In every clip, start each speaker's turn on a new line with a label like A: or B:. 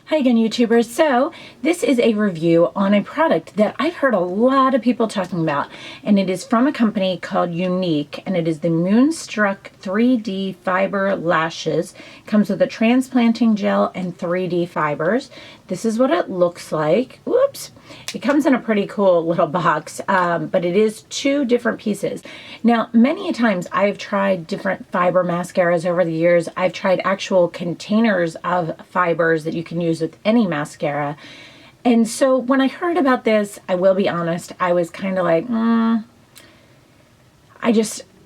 A: Hi again, YouTubers. So this is a review on a product that I've heard a lot of people talking about, and it is from a company called Younique, and it is the Moonstruck 3D Fiber Lashes. It comes with a transplanting gel and 3D fibers. This is what it looks like. Whoops. It comes in a pretty cool little box, but it is two different pieces. Now, many times I've tried different fiber mascaras over the years. I've tried actual containers of fibers that you can use with any mascara. And so when I heard about this, I will be honest, I was kind of like,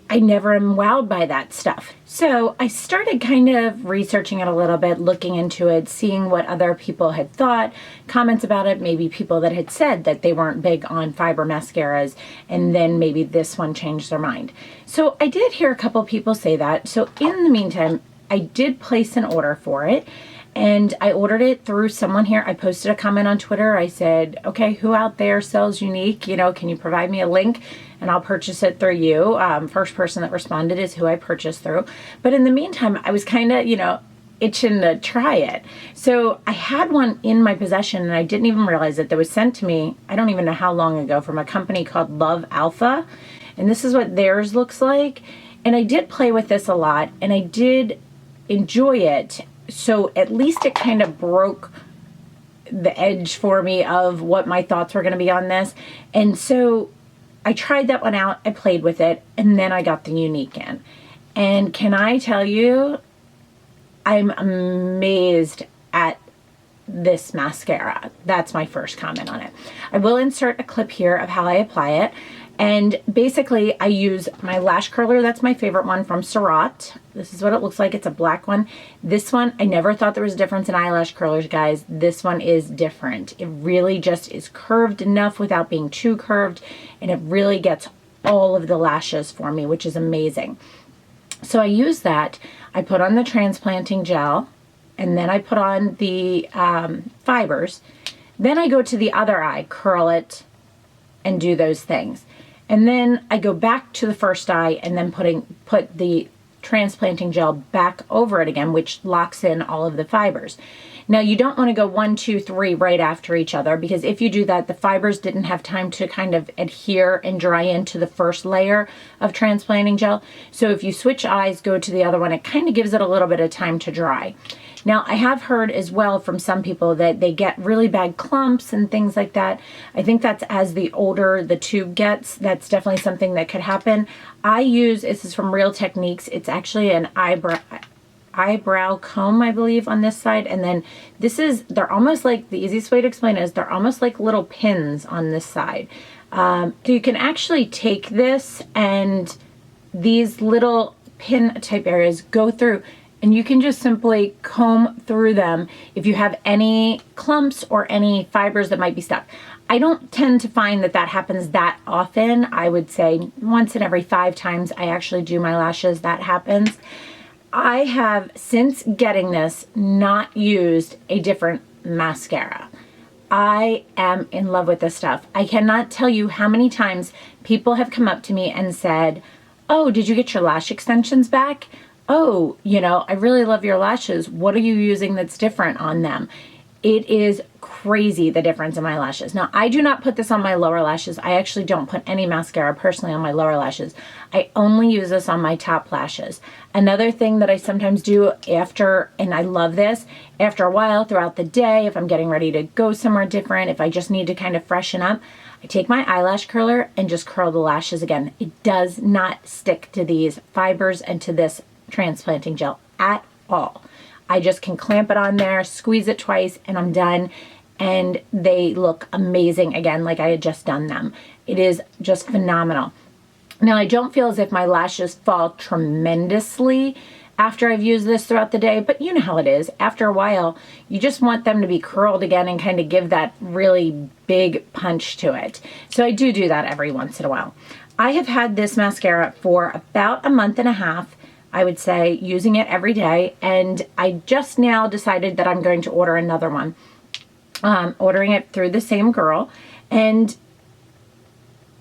A: I never am wowed by that stuff. So I started kind of researching it a little bit, looking into it, seeing what other people had thought, comments about it, maybe people that had said that they weren't big on fiber mascaras, and then maybe this one changed their mind. So I did hear a couple people say that. So in the meantime, I did place an order for it. And I ordered it through someone here. I posted a comment on Twitter. I said, okay, who out there sells Younique? You know, can you provide me a link and I'll purchase it through you? First person that responded is who I purchased through. But in the meantime, I was kind of, itching to try it. So I had one in my possession and I didn't even realize it. That was sent to me, I don't even know how long ago, from a company called Love Alpha. And this is what theirs looks like. And I did play with this a lot and I did enjoy it. So at least it kind of broke the edge for me of what my thoughts were going to be on this. And so I tried that one out, I played with it, and then I got the Younique in. And can I tell you, I'm amazed at this mascara. That's my first comment on it. I will insert a clip here of how I apply it. And basically, I use my lash curler. That's my favorite one from Surratt. This is what it looks like. It's a black one. This one, I never thought there was a difference in eyelash curlers, guys. This one is different. It really just is curved enough without being too curved, and it really gets all of the lashes for me, which is amazing. So I use that. I put on the transplanting gel, and then I put on the fibers. Then I go to the other eye, curl it, and do those things. And then I go back to the first eye and then put the transplanting gel back over it again, which locks in all of the fibers. Now you don't want to go 1, 2, 3 right after each other, because if you do that, the fibers didn't have time to kind of adhere and dry into the first layer of transplanting gel. So if you switch eyes, go to the other one, it kind of gives it a little bit of time to dry. Now, I have heard as well from some people that they get really bad clumps and things like that. I think that's as the older the tube gets, that's definitely something that could happen. I use, this is from Real Techniques, it's actually an eyebrow comb, I believe, on this side. And then this is, they're almost like, the easiest way to explain it is they're almost like little pins on this side. So you can actually take this and these little pin type areas go through, and you can just simply comb through them if you have any clumps or any fibers that might be stuck. I don't tend to find that that happens that often. I would say once in every 5 times I actually do my lashes, that happens. I have, since getting this, not used a different mascara. I am in love with this stuff. I cannot tell you how many times people have come up to me and said, oh, did you get your lash extensions back? Oh, I really love your lashes. What are you using that's different on them? It is crazy, the difference in my lashes. Now, I do not put this on my lower lashes. I actually don't put any mascara personally on my lower lashes. I only use this on my top lashes. Another thing that I sometimes do after, and I love this, after a while throughout the day, if I'm getting ready to go somewhere different, if I just need to kind of freshen up, I take my eyelash curler and just curl the lashes again. It does not stick to these fibers and to this transplanting gel at all. I just can clamp it on there, squeeze it twice, and I'm done. And they look amazing again, like I had just done them. It is just phenomenal. Now, I don't feel as if my lashes fall tremendously after I've used this throughout the day, but you know how it is. After a while, you just want them to be curled again and kind of give that really big punch to it. So I do that every once in a while. I have had this mascara for about a month and a half, I would say, using it every day, and I just now decided that I'm going to order another one. Ordering it through the same girl, and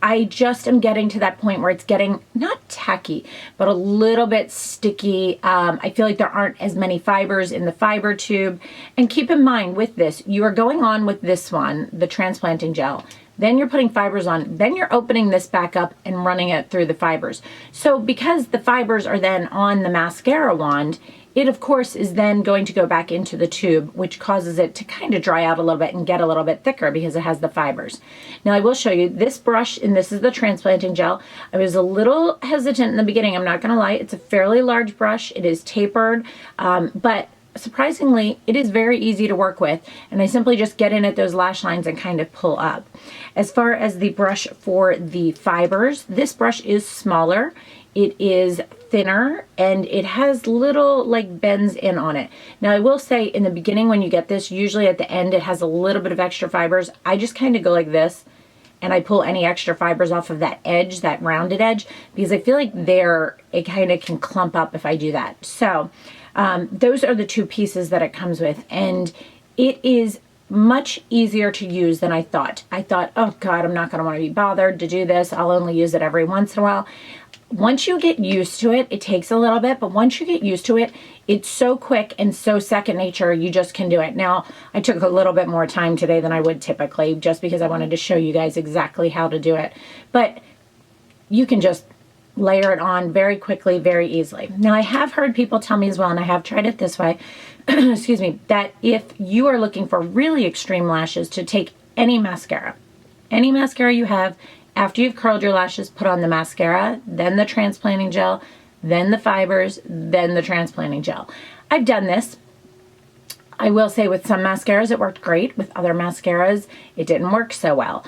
A: I just am getting to that point where it's getting not tacky, but a little bit sticky. I feel like there aren't as many fibers in the fiber tube. And keep in mind with this, you are going on with this one, the transplanting gel. Then you're putting fibers on, then you're opening this back up and running it through the fibers. So because the fibers are then on the mascara wand, it of course is then going to go back into the tube, which causes it to kind of dry out a little bit and get a little bit thicker because it has the fibers. Now I will show you this brush, and this is the transplanting gel. I was a little hesitant in the beginning, I'm not gonna lie. It's a fairly large brush, it is tapered, but surprisingly, it is very easy to work with, and I simply just get in at those lash lines and kind of pull up. As far as the brush for the fibers, this brush is smaller. It is thinner and it has little like bends in on it. Now I will say in the beginning when you get this, usually at the end it has a little bit of extra fibers. I just kind of go like this and I pull any extra fibers off of that edge, that rounded edge, because I feel like there it kind of can clump up if I do that. So those are the two pieces that it comes with, and it is much easier to use than I thought. I thought, oh God, I'm not gonna wanna be bothered to do this. I'll only use it every once in a while. Once you get used to it, it takes a little bit, but once you get used to it, it's so quick and so second nature, you just can do it. Now, I took a little bit more time today than I would typically, just because I wanted to show you guys exactly how to do it. But you can just layer it on very quickly, very easily. Now, I have heard people tell me as well, and I have tried it this way, excuse me, that if you are looking for really extreme lashes, to take any mascara you have, after you've curled your lashes, put on the mascara, then the transplanting gel, then the fibers, then the transplanting gel. I've done this. I will say with some mascaras it worked great. With other mascaras it didn't work so well.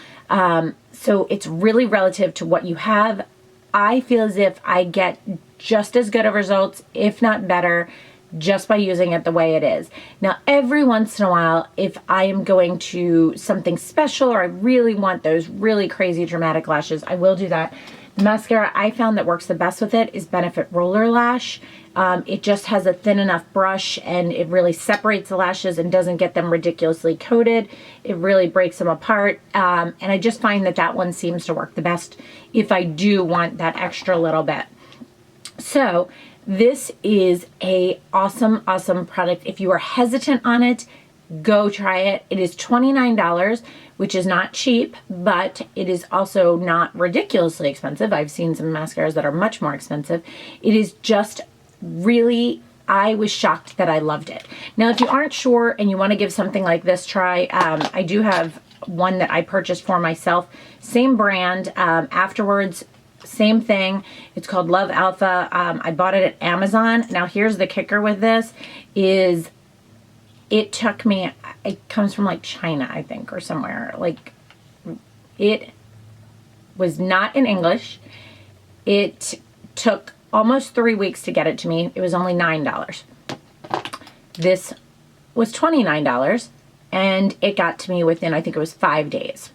A: So it's really relative to what you have. I feel as if I get just as good of results, if not better, just by using it the way it is. Now, every once in a while, if I am going to something special or I really want those really crazy dramatic lashes, I will do that. The mascara I found that works the best with it is Benefit Roller Lash. It just has a thin enough brush and it really separates the lashes and doesn't get them ridiculously coated. It really breaks them apart. And I just find that that one seems to work the best if I do want that extra little bit. So this is a awesome product. If you are hesitant on it, go try it. It is $29, which is not cheap, but it is also not ridiculously expensive. I've seen some mascaras that are much more expensive. It is just really, I was shocked that I loved it. Now, if you aren't sure and you want to give something like this a try, I do have one that I purchased for myself. Same brand. Afterwards, same thing. It's called Love Alpha. I bought it at Amazon. Now here's the kicker with this is it took me, it comes from like China, I think, or somewhere. Like it was not in English. It took almost 3 weeks to get it to me. It was only $9. This was $29 and it got to me within, I think it was 5 days.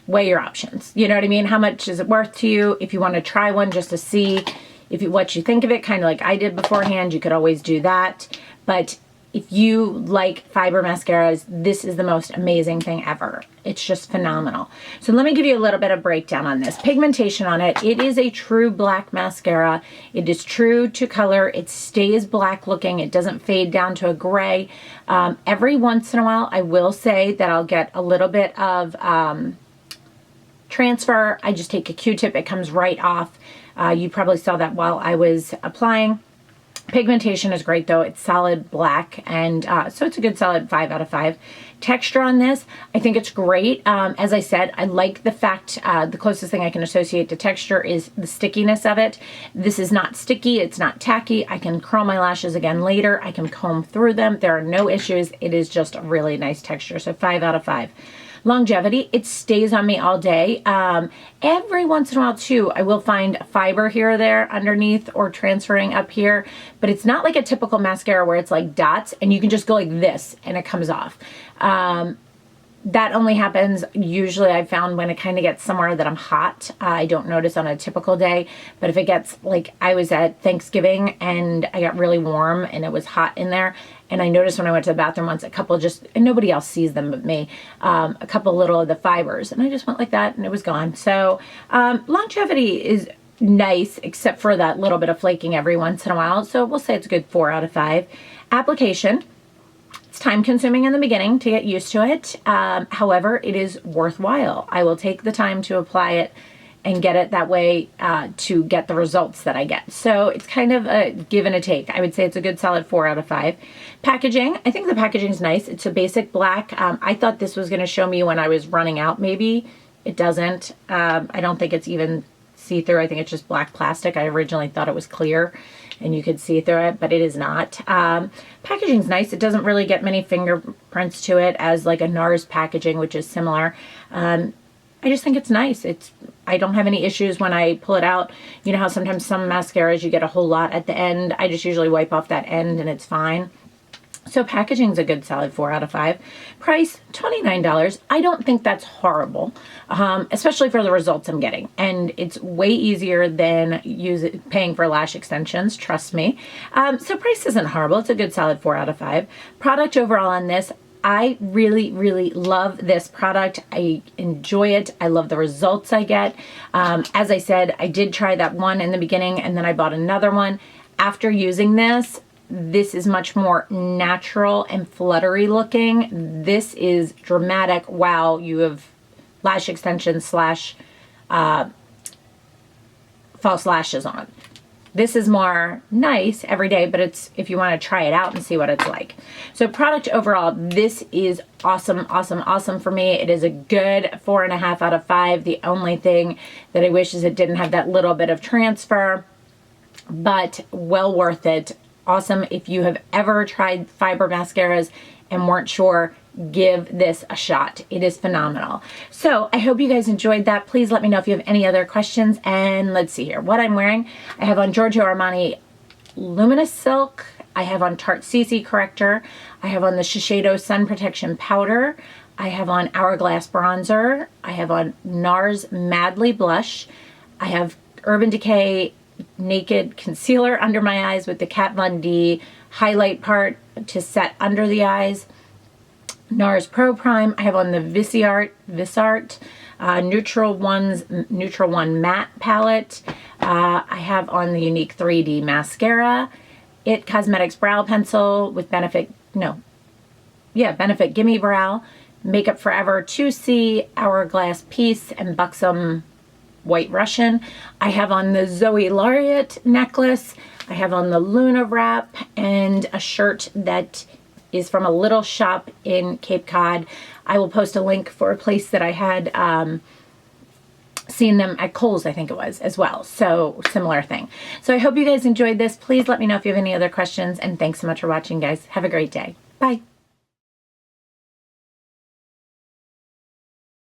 A: Weigh your options. You know what I mean? How much is it worth to you? If you want to try one just to see what you think of it, kind of like I did beforehand, you could always do that. But if you like fiber mascaras, this is the most amazing thing ever. It's just phenomenal. So let me give you a little bit of breakdown on this. Pigmentation on it. It is a true black mascara. It is true to color. It stays black looking. It doesn't fade down to a gray. Every once in a while, I will say that I'll get a little bit of transfer. I just take a Q-tip. It comes right off. You probably saw that while I was applying. Pigmentation is great though. It's solid black, and so it's a good solid 5 out of 5. Texture on this, I think it's great. As I said, I like the fact, the closest thing I can associate to texture is the stickiness of it. This is not sticky, it's not tacky. I can curl my lashes again later. I can comb through them. There are no issues. It is just a really nice texture, so 5 out of 5. Longevity, it stays on me all day. Every once in a while too, I will find fiber here or there underneath or transferring up here, but it's not like a typical mascara where it's like dots and you can just go like this and it comes off. That only happens usually, I've found, when it kind of gets somewhere that I'm hot. I don't notice on a typical day, but if it gets, like I was at Thanksgiving and I got really warm and it was hot in there, and I noticed when I went to the bathroom once, a couple just, and nobody else sees them but me, a couple little of the fibers, and I just went like that and it was gone. So longevity is nice, except for that little bit of flaking every once in a while. So we'll say it's a good 4 out of 5. Application. It's time consuming in the beginning to get used to it. However, it is worthwhile. I will take the time to apply it and get it that way to get the results that I get. So it's kind of a give and a take. I would say it's a good solid 4 out of 5. Packaging. I think the packaging is nice. It's a basic black. I thought this was going to show me when I was running out. Maybe it doesn't. I don't think it's even see-through. I think it's just black plastic. I originally thought it was clear and you could see through it, but it is not. Packaging's nice. It doesn't really get many fingerprints to it as like a NARS packaging, which is similar. I just think it's nice. I don't have any issues when I pull it out. You know how sometimes some mascaras you get a whole lot at the end. I just usually wipe off that end and it's fine. So packaging's a good solid 4 out of 5. Price, $29. I don't think that's horrible, especially for the results I'm getting. And it's way easier than paying for lash extensions, trust me. So price isn't horrible. It's a good solid 4 out of 5. Product overall on this, I really, really love this product. I enjoy it. I love the results I get. As I said, I did try that one in the beginning and then I bought another one. After using this is much more natural and fluttery looking. This is dramatic. Wow, you have lash extensions slash false lashes on. This is more nice every day, but it's if you want to try it out and see what it's like. So product overall, this is awesome, awesome, awesome for me. It is a good 4.5 out of 5. The only thing that I wish is it didn't have that little bit of transfer, but well worth it. Awesome. If you have ever tried fiber mascaras and weren't sure, give this a shot. It is phenomenal. So I hope you guys enjoyed that. Please let me know if you have any other questions. And let's see here. What I'm wearing, I have on Giorgio Armani Luminous Silk. I have on Tarte CC Corrector. I have on the Shiseido Sun Protection Powder. I have on Hourglass Bronzer. I have on NARS Madly Blush. I have Urban Decay Naked Concealer under my eyes with the Kat Von D highlight part to set under the eyes. NARS Pro Prime. I have on the Visart Neutral One Matte Palette. I have on the Younique 3D Mascara. It Cosmetics Brow Pencil with Benefit Gimme Brow. Makeup Forever 2C, Hourglass Peace, and Buxom White Russian. I have on the Zoe Laureate necklace. I have on the Luna wrap and a shirt that is from a little shop in Cape Cod. I will post a link for a place that I had seen them at Kohl's, I think it was, as well. So similar thing. So I hope you guys enjoyed this. Please let me know if you have any other questions, and thanks so much for watching, guys. Have a great day. Bye.